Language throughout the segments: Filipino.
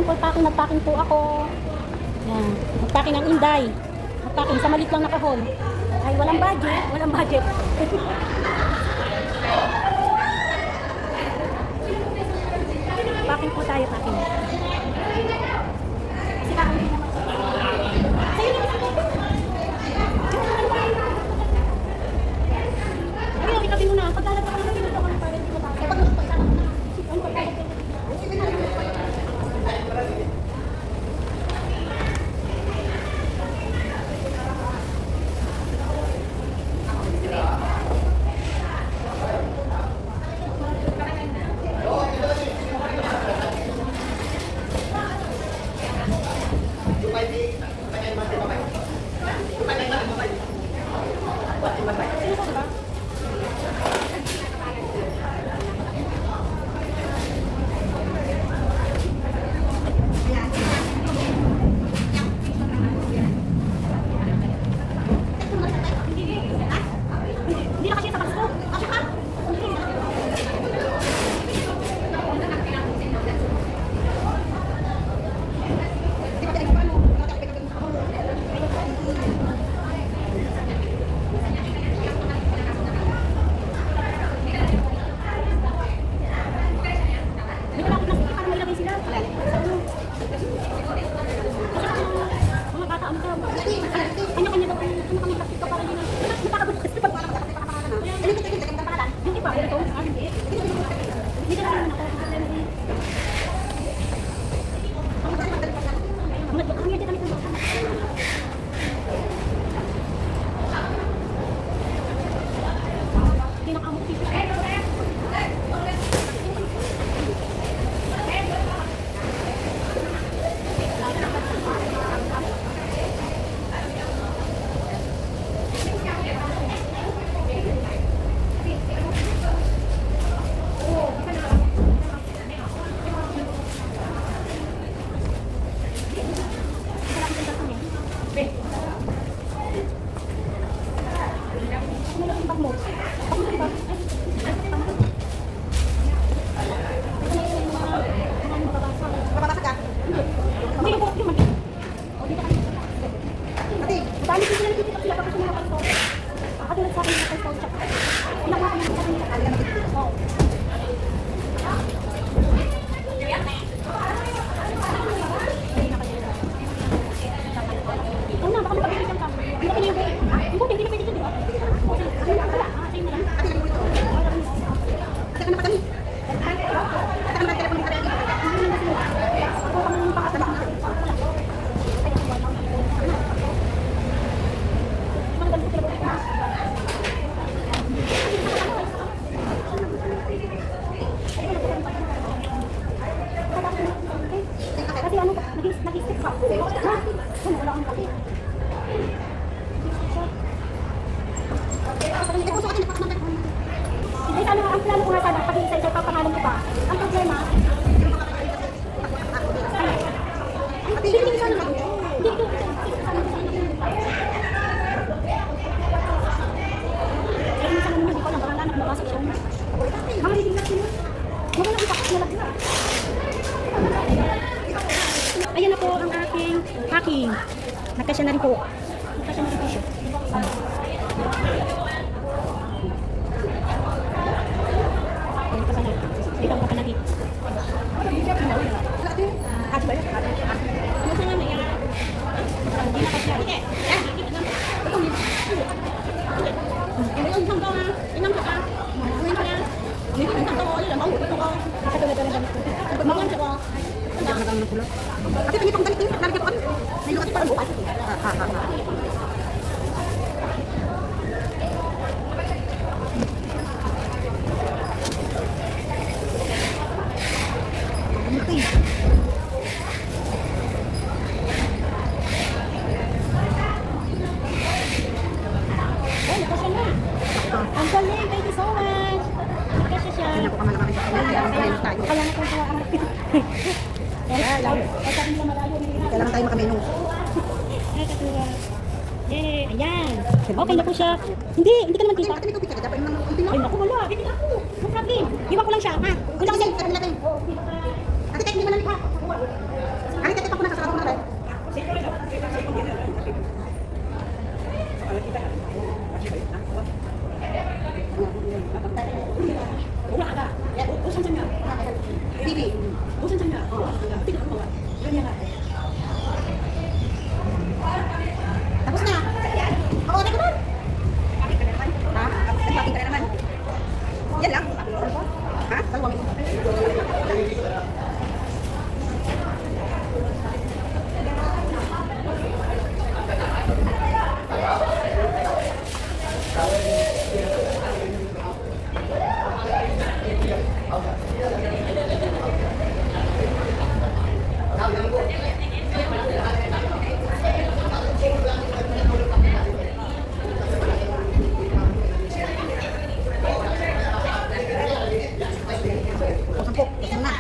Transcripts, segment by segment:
Ayan po, nagpacking po ako. Yan. Nagpacking ng Inday. Nagpacking sa maliit lang na kahon. Ay, walang budget. Walang budget. Packing po tayo, packing. Kasi packing din naman. Sa'yo na lang. Ay, itabi mo na. Paglalagay ka na dito ka para hindi mo tayo. Hindi na kasi sa basko. Kasi ka. May kalapit na sila para mailagay sila. Mga bata, ano ka? Kanya-kanya daw. Kanya-kanya plastic ka para hindi na. Napakabot kasi pag yung iba, ito, hindi. Hindi na lang ako. Ang yun dito nito. Kinakamot dito. Kasi ano, nag-stick ka. Wala kang kapit. Hindi, ano, ang plano ko nga sana, pag isa-isa papangalan ko pa. Ang problema, hindi sana lang. Hindi, hindi ko alam, baka nanak mabasag siya. Mga hindi na sila. Mga lang itakot na lang sila. Ayan na po ang aking packing. Nagkasya na rin po. Nagkasya na rin po siya. Ayan pa sana. Dito pa sana dito. Kasi ba yun? Ano sa nga na yan? Hindi na kasi. Hindi. Yung isang daw na. Inang ka ka. Ngayon ka na. Hindi ko isang daw ko. Ilang ako. Ito ko. Katulad na lang. Pagmaman siya ko. Ate, tingin pang galit. Nalagyan ko kami. May lukat parang bukas. Ang galing, thank you so much. Kasi siya. Kaya na kung kuha ang Kailangan tayo makamenu. Yay, ayan. Okay na po siya. Hindi ka naman kita. Ay, naku, wala. Hindi ako. No problem. Iwan ko lang siya, ha? Wala kasi. Ate, hindi mo lang ha. O, 10. Gusto na.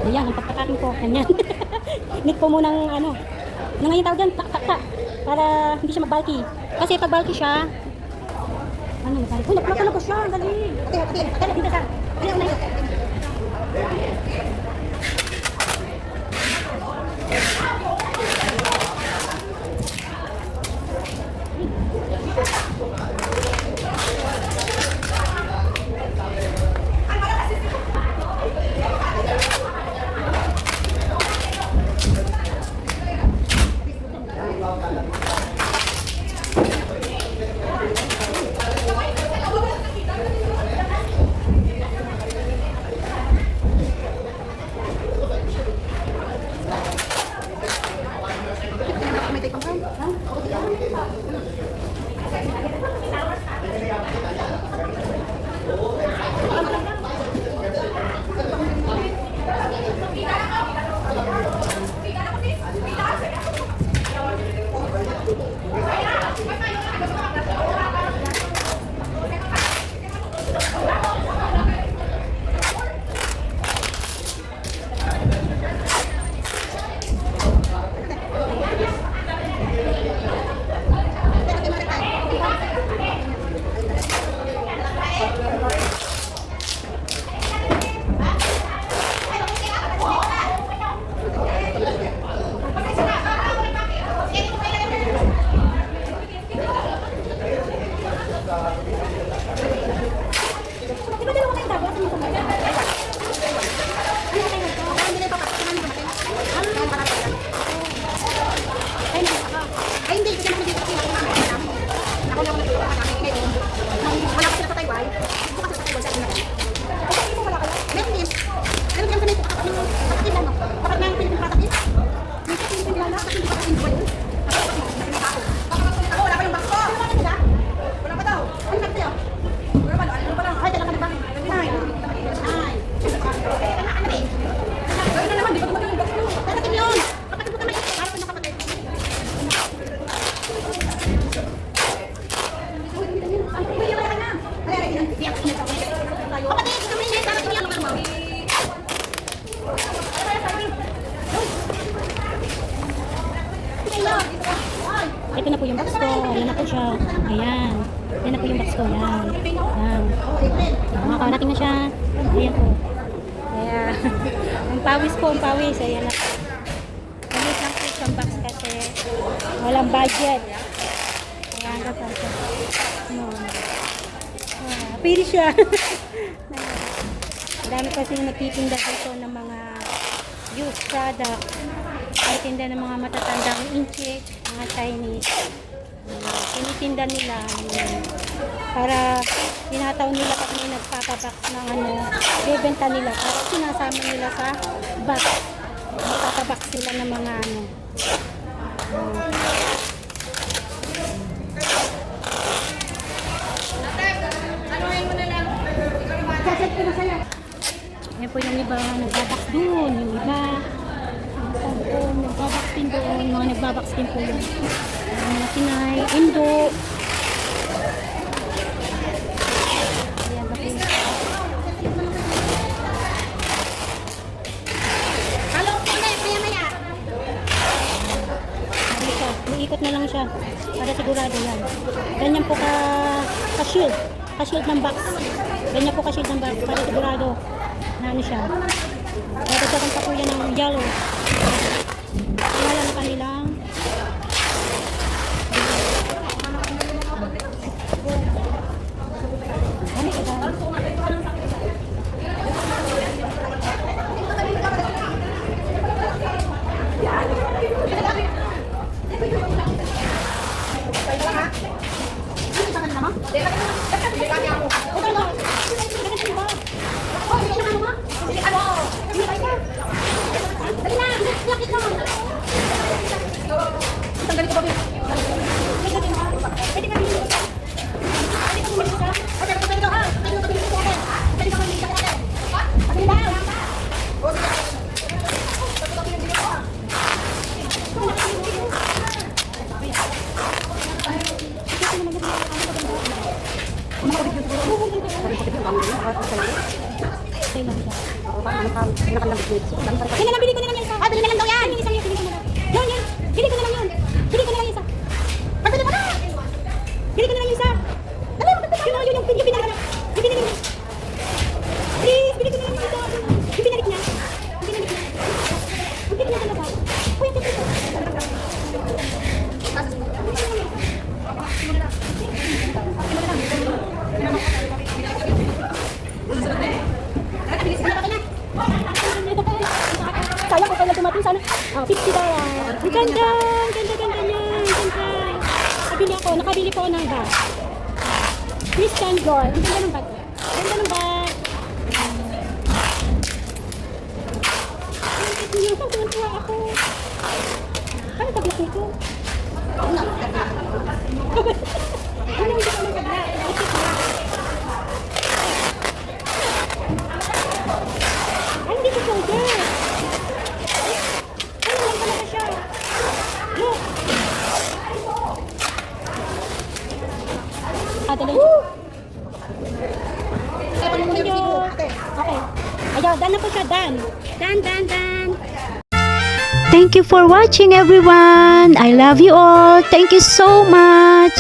Ayan, ang pagkakain ko. Ganyan. Need ko munang ano. Ano nga yung tawag dyan? Tak. Para hindi siya mag-bulky. Kasi pag bulky siya, ano mag-bulky? Uy, nagpapala ko siya. Dali. Okay. Dito ka. Ano na yun? May take pang Ito na po yung box ko. Ayan na po siya. Ayan. Ayan na po yung box ko. Ayan. Ayan. Makakarating na siya. Ayan po. Ayan. Ang pawis po. Ang pawis. Ayan na po. Alis lang po siyang box kasi walang budget. Ayan na po siya. No. Pili siya. Ang dami kasi nagtitinda dito ng mga used product. Tinitinda ng mga matatandang inchik, mga Chinese. Tinitinda nila para tinataw nila pag may nagpapabox ng ano, bebenta nila para sinasama nila sa box. Magpapabox sila ng mga ano. Anuhin mo na lang. Saset ko na sa'yo. Yan po yung iba nagbabox doon, yung iba nagbabox din doon, mga nagbabox din po yun. Mga Pinay, Indo. Ayan na po. Halo, maya. Ano siya, iikot na lang siya para sigurado yan. Ganyan po ka ka-shield. Ka-shield ng box. Ganyan po ka-shield ng box para sigurado na ano siya. Kaya dagdagan pa po yan ng yellow. Wala na kanilang ano ito? Yan na lang, bili ko na lang yung isa. Ah, bili na lang daw yan. Yung isang yun, bili ko na lang. Yun. Bili ko na lang yun. Bili ko na lang yung isa. Pagbili mo na. Bili ko na lang yung isa. Dali, magpapit. Yun, yun, yung pinalik. Yung pinalik niya. Please, bili ko na lang yung isa. Yung pinalik niya. Yung pinalik niya. Yung pinalik niya talaga. Uy, yung pinalik niya. Sayang ko pala dumating sana. $50. Ang ganda! Ang ganda niya. Ang ganda. Nakabili po ako ng bag. Christian Dior. Ang ganda ng bag. Ang ganda ng bag. Ang cute niya. Tuwan-tuwa ako. Paano pag-lock nito? Ano, hindi ko mag-black. Ay, hindi ko solder. Ano lang talaga siya? Look. Dali. Thank you. Okay. Ayaw, done na po siya. Done. Done. Thank you for watching everyone. I love you all. Thank you so much.